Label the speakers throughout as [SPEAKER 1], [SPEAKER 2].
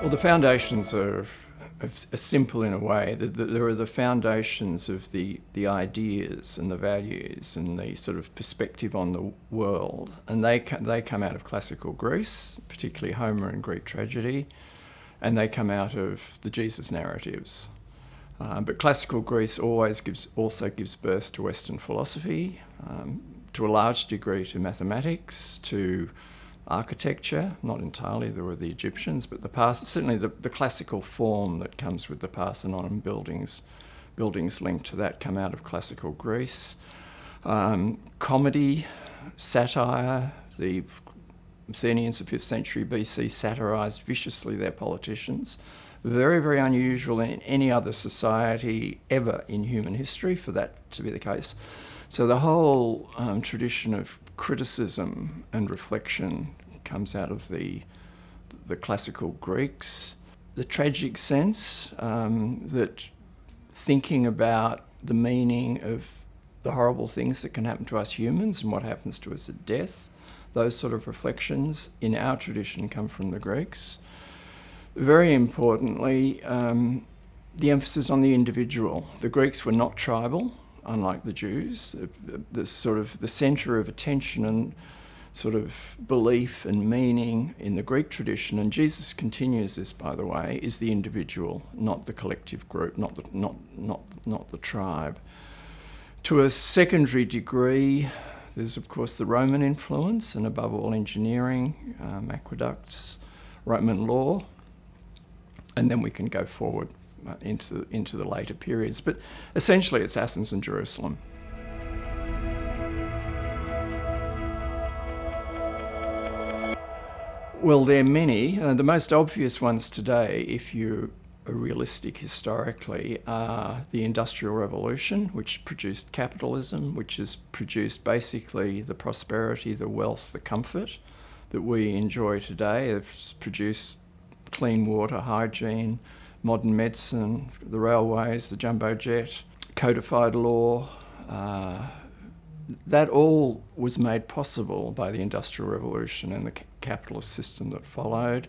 [SPEAKER 1] Well, the foundations are simple in a way. There are the foundations of the ideas and the values and the sort of perspective on the world, and they come out of classical Greece, particularly Homer and Greek tragedy, and they come out of the Jesus narratives. But classical Greece also gives birth to Western philosophy, to a large degree to mathematics, to architecture. Not entirely, there were the Egyptians, but certainly the classical form that comes with the Parthenon and buildings linked to that come out of classical Greece. Comedy, satire, the Athenians of 5th century BC satirised viciously their politicians. Very, very unusual in any other society ever in human history for that to be the case. So the whole tradition of criticism and reflection comes out of the classical Greeks. The tragic sense that thinking about the meaning of the horrible things that can happen to us humans and what happens to us at death, those sort of reflections in our tradition come from the Greeks. Very importantly, the emphasis on the individual. The Greeks were not tribal, unlike the Jews. The centre of attention and sort of belief and meaning in the Greek tradition, and Jesus continues this, by the way, is the individual, not the collective group, not the tribe. To a secondary degree, there's of course the Roman influence, and above all engineering, aqueducts, Roman law, and then we can go forward into the later periods. But essentially it's Athens and Jerusalem. Well, there are many. The most obvious ones today, if you are realistic historically, are the Industrial Revolution, which produced capitalism, which has produced basically the prosperity, the wealth, the comfort that we enjoy today. It's produced clean water, hygiene, modern medicine, the railways, the jumbo jet, codified law. That all was made possible by the Industrial Revolution and the capitalist system that followed.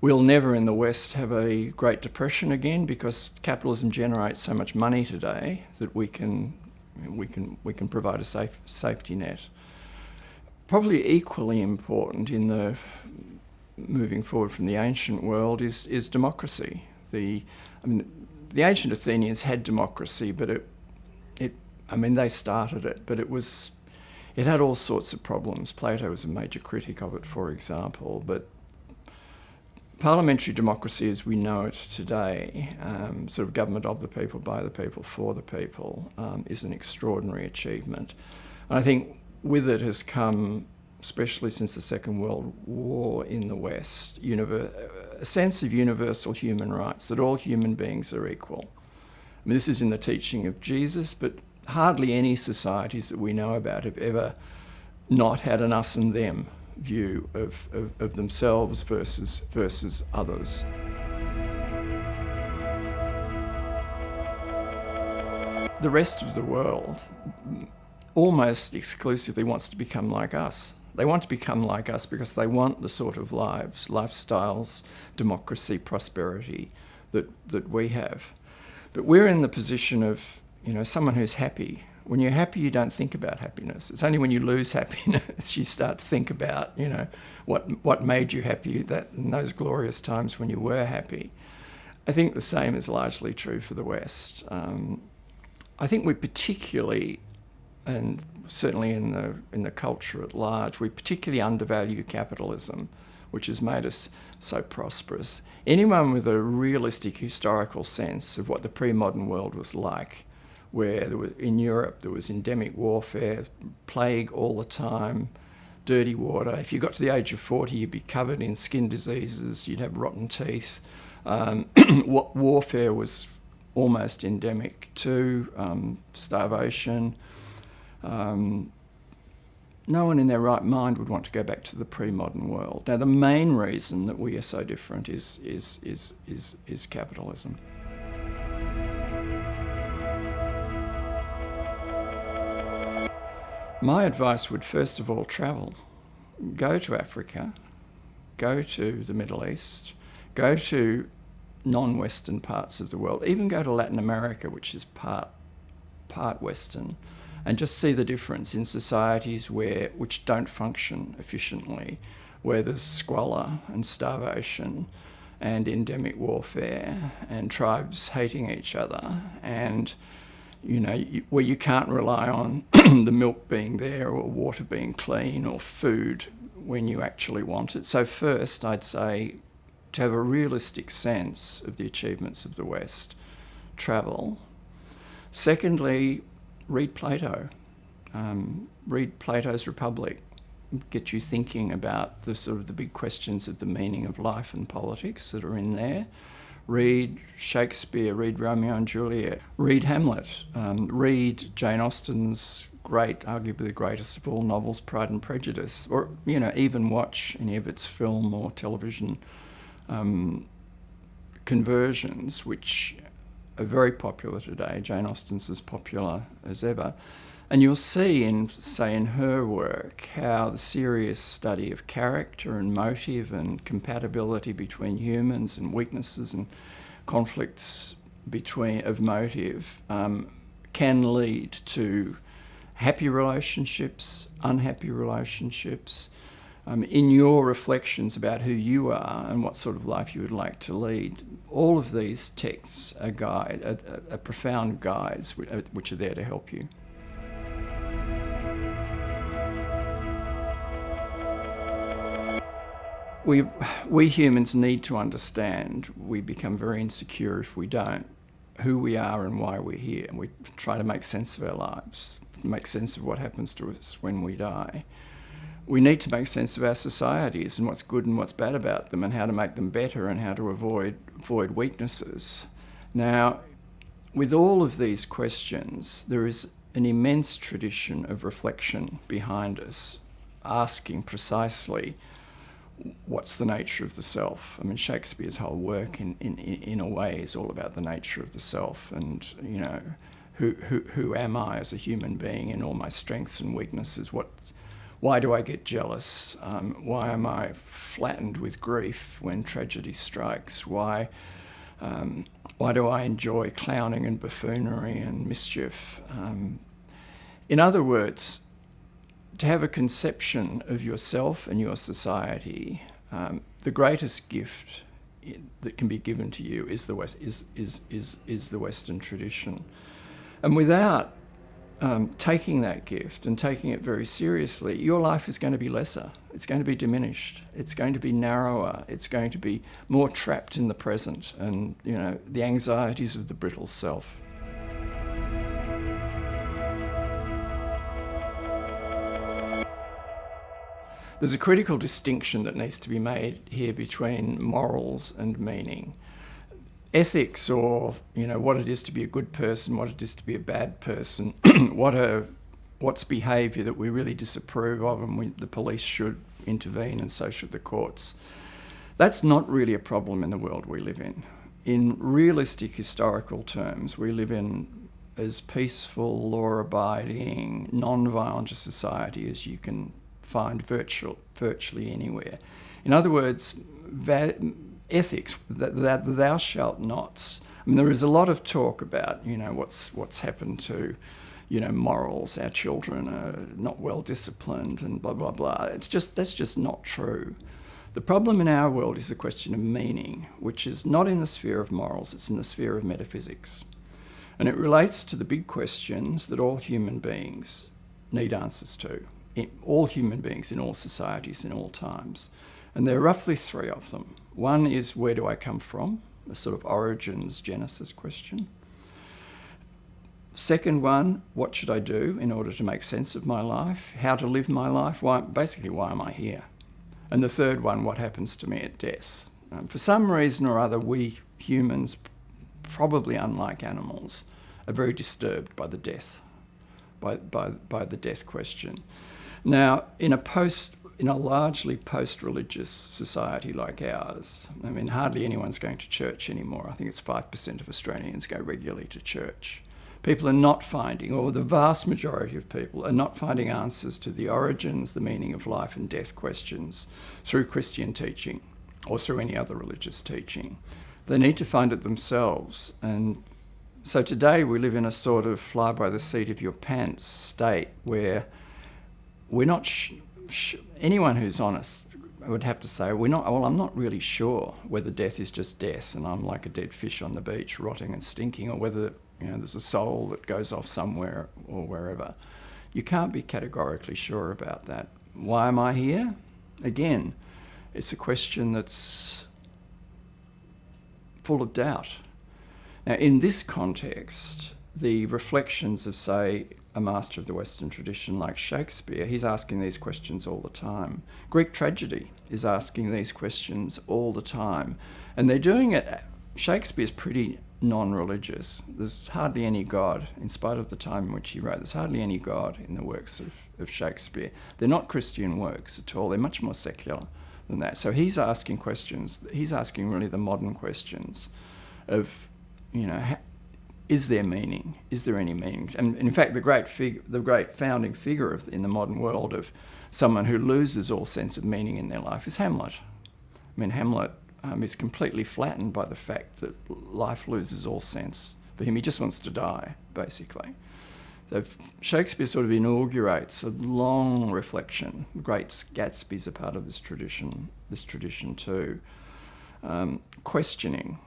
[SPEAKER 1] We'll never in the West have a Great Depression again because capitalism generates so much money today that we can provide a safety net. Probably equally important in the moving forward from the ancient world is democracy. The ancient Athenians had democracy, but they started it, but it had all sorts of problems. Plato was a major critic of it, for example, but parliamentary democracy as we know it today, sort of government of the people, by the people, for the people, is an extraordinary achievement. And I think with it has come, especially since the Second World War in the West, a sense of universal human rights, that all human beings are equal. This is in the teaching of Jesus, but hardly any societies that we know about have ever not had an us and them view of themselves versus others. The rest of the world almost exclusively wants to become like us. They want to become like us because they want the sort of lifestyles, democracy, prosperity that we have. But we're in the position of, someone who's happy. When you're happy, you don't think about happiness. It's only when you lose happiness you start to think about, what made you happy in those glorious times when you were happy. I think the same is largely true for the West. I think we particularly, and certainly in the culture at large, we particularly undervalue capitalism, which has made us so prosperous. Anyone with a realistic historical sense of what the pre-modern world was like, where in Europe there was endemic warfare, plague all the time, dirty water. If you got to the age of 40, you'd be covered in skin diseases, you'd have rotten teeth. Warfare was almost endemic too, starvation. No one in their right mind would want to go back to the pre-modern world. Now, the main reason that we are so different is capitalism. My advice would first of all travel. Go to Africa, go to the Middle East, Go to non-Western parts of the world, even go to Latin America, which is part Western, and just see the difference in societies which don't function efficiently, where there's squalor and starvation and endemic warfare and tribes hating each other, and where you can't rely on the milk being there or water being clean or food when you actually want it. So first, I'd say, to have a realistic sense of the achievements of the West, travel. Secondly, read Plato. Read Plato's Republic. Get you thinking about the sort of the big questions of the meaning of life and politics that are in there. Read Shakespeare, read Romeo and Juliet, read Hamlet, read Jane Austen's arguably the greatest of all novels, Pride and Prejudice, or even watch any of its film or television conversions, which are very popular today. Jane Austen's as popular as ever. And you'll see in her work how the serious study of character and motive and compatibility between humans and weaknesses and conflicts of motive can lead to happy relationships, unhappy relationships. In your reflections about who you are and what sort of life you would like to lead, all of these texts are profound guides which are there to help you. We humans need to understand, we become very insecure if we don't, who we are and why we're here. And we try to make sense of our lives, make sense of what happens to us when we die. We need to make sense of our societies and what's good and what's bad about them and how to make them better and how to avoid weaknesses. Now, with all of these questions, there is an immense tradition of reflection behind us, asking precisely, what's the nature of the self? I mean, Shakespeare's whole work in a way is all about the nature of the self and, who am I as a human being in all my strengths and weaknesses? Why do I get jealous? Why am I flattened with grief when tragedy strikes? Why do I enjoy clowning and buffoonery and mischief? In other words, to have a conception of yourself and your society, the greatest gift that can be given to you is the Western tradition. And without taking that gift and taking it very seriously, your life is going to be lesser. It's going to be diminished. It's going to be narrower. It's going to be more trapped in the present and, the anxieties of the brittle self. There's a critical distinction that needs to be made here between morals and meaning. Ethics, or what it is to be a good person, what it is to be a bad person, what's behaviour that we really disapprove of, and the police should intervene, and so should the courts. That's not really a problem in the world we live in. In realistic historical terms, we live in as peaceful, law-abiding, non-violent a society as you can find virtually anywhere. In other words, ethics, that thou shalt nots. I mean, there is a lot of talk about, what's happened to, morals. Our children are not well disciplined and blah, blah, blah. That's just not true. The problem in our world is the question of meaning, which is not in the sphere of morals, it's in the sphere of metaphysics. And it relates to the big questions that all human beings need answers to. All human beings in all societies in all times. And there are roughly three of them. One is, where do I come from? A sort of origins, genesis question. Second one, what should I do in order to make sense of my life? How to live my life? Why am I here? And the third one, what happens to me at death? For some reason or other, we humans, probably unlike animals, are very disturbed by the death, by the death question. Now, in a largely post-religious society like ours, I mean, hardly anyone's going to church anymore. I think it's 5% of Australians go regularly to church. People are not finding, or the vast majority of people are not finding answers to the origins, the meaning of life and death questions through Christian teaching or through any other religious teaching. They need to find it themselves. And so today we live in a sort of fly by the seat of your pants state where we're not anyone who's honest would have to say, I'm not really sure whether death is just death and I'm like a dead fish on the beach rotting and stinking, or whether there's a soul that goes off somewhere or wherever. You can't be categorically sure about that. Why am I here? Again, it's a question that's full of doubt. Now, in this context, the reflections of, say, a master of the Western tradition like Shakespeare, he's asking these questions all the time. Greek tragedy is asking these questions all the time. And they're doing it, Shakespeare's pretty non-religious. There's hardly any God, in spite of the time in which he wrote, there's hardly any God in the works of Shakespeare. They're not Christian works at all. They're much more secular than that. So he's asking questions, he's asking really the modern questions of, is there meaning? Is there any meaning? And in fact, the great founding figure in the modern world of someone who loses all sense of meaning in their life is Hamlet. I mean, Hamlet is completely flattened by the fact that life loses all sense. For him, he just wants to die, basically. So Shakespeare sort of inaugurates a long reflection. The great Gatsby's a part of this tradition too. Questioning.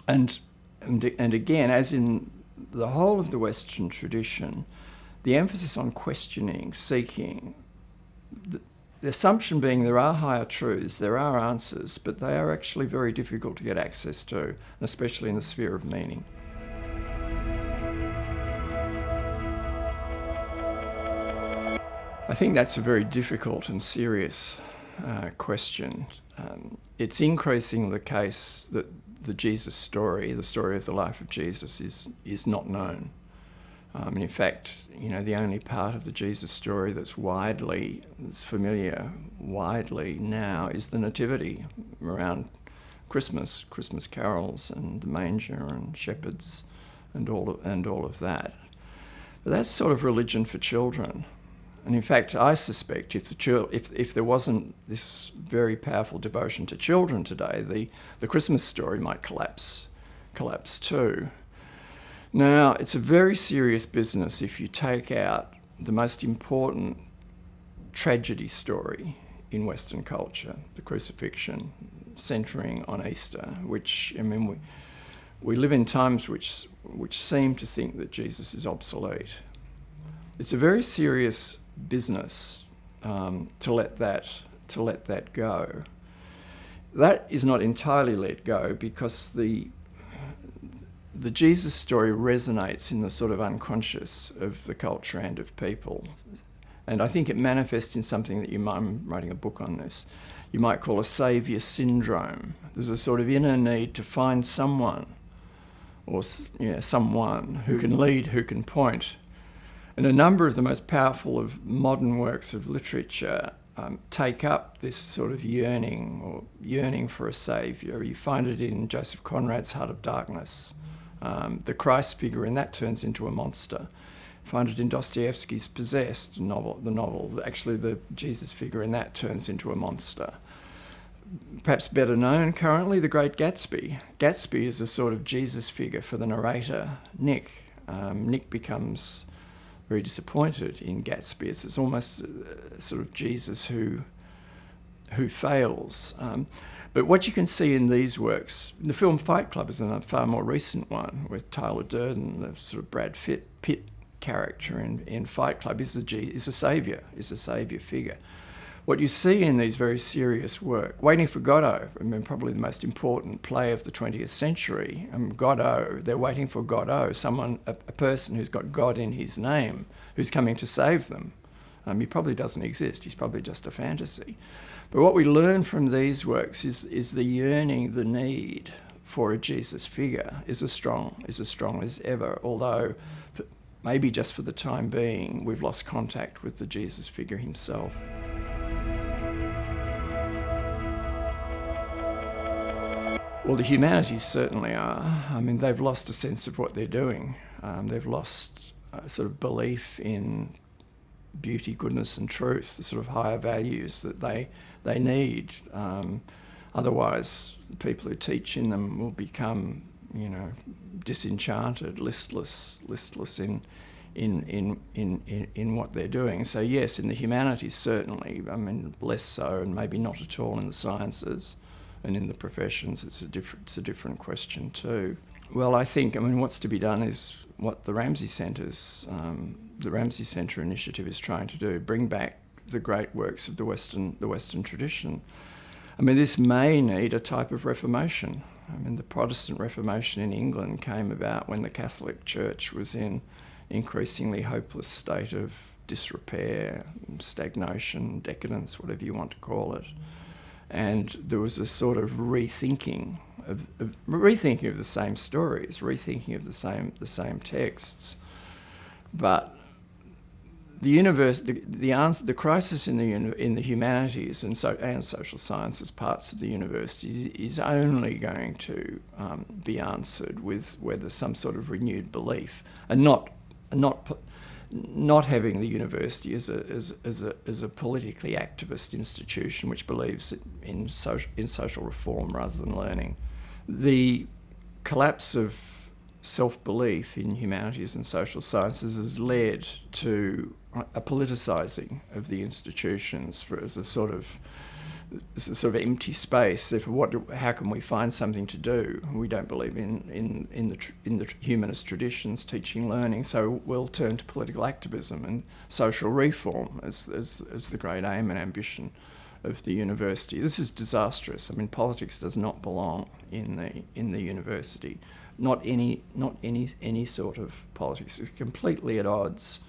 [SPEAKER 1] And again, as in the whole of the Western tradition, the emphasis on questioning, seeking, the assumption being there are higher truths, there are answers, but they are actually very difficult to get access to, and especially in the sphere of meaning. I think that's a very difficult and serious question. It's increasingly the case that the Jesus story, the story of the life of Jesus, is not known. And in fact, the only part of the Jesus story that's familiar widely now is the Nativity around Christmas carols and the manger and shepherds and all of that. But that's sort of religion for children. And in fact, I suspect if there wasn't this very powerful devotion to children today, the Christmas story might collapse too. Now, it's a very serious business if you take out the most important tragedy story in Western culture, the crucifixion, centering on Easter, which, we live in times which seem to think that Jesus is obsolete. It's a very serious business to let that go. That is not entirely let go because the Jesus story resonates in the sort of unconscious of the culture and of people. And I think it manifests in something that I'm writing a book on this, you might call a saviour syndrome. There's a sort of inner need to find someone someone who can lead, who can point. And a number of the most powerful of modern works of literature take up this sort of yearning for a saviour. You find it in Joseph Conrad's Heart of Darkness. The Christ figure in that turns into a monster. You find it in Dostoevsky's Possessed novel. Actually, the Jesus figure in that turns into a monster. Perhaps better known currently, The Great Gatsby. Gatsby is a sort of Jesus figure for the narrator, Nick. Nick becomes very disappointed in Gatsby. It's almost a sort of Jesus who fails. But what you can see in these works, the film Fight Club is a far more recent one, with Tyler Durden, the sort of Brad Pitt character in Fight Club, is a saviour figure. What you see in these very serious work, Waiting for Godot, probably the most important play of the 20th century, Godot, they're waiting for Godot, a person who's got God in his name, who's coming to save them. He probably doesn't exist, he's probably just a fantasy. But what we learn from these works is the yearning, the need for a Jesus figure is as strong as ever, although maybe just for the time being, we've lost contact with the Jesus figure himself. Well, the humanities certainly are. They've lost a sense of what they're doing. They've lost a sort of belief in beauty, goodness and truth, the sort of higher values that they need. Otherwise, the people who teach in them will become, disenchanted, listless in what they're doing. So yes, in the humanities certainly, less so, and maybe not at all in the sciences, and in the professions it's a different question too. Well, I think what's to be done is what the Ramsay Centre initiative is trying to do: bring back the great works of the Western tradition. This may need a type of reformation. The Protestant Reformation in England came about when the Catholic Church was in increasingly hopeless state of disrepair, stagnation, decadence, whatever you want to call it. And there was a sort of rethinking of the same stories, rethinking of the same texts. But the crisis in the humanities and social sciences parts of the universities is only going to be answered with whether some sort of renewed belief, and not having the university as a politically activist institution which believes in social reform rather than learning. The collapse of self-belief in humanities and social sciences has led to a politicising of the institutions as a sort of empty space. How can we find something to do? We don't believe in the humanist traditions, teaching, learning, so we'll turn to political activism and social reform as the great aim and ambition of the university. This is disastrous. Politics does not belong in the university. Not any sort of politics. It's completely at odds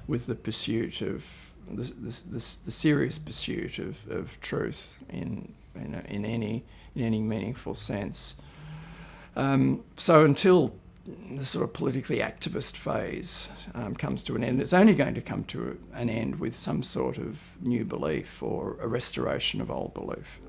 [SPEAKER 1] with the pursuit of the serious pursuit of truth in any meaningful sense. So until the sort of politically activist phase comes to an end, it's only going to come to an end with some sort of new belief or a restoration of old belief.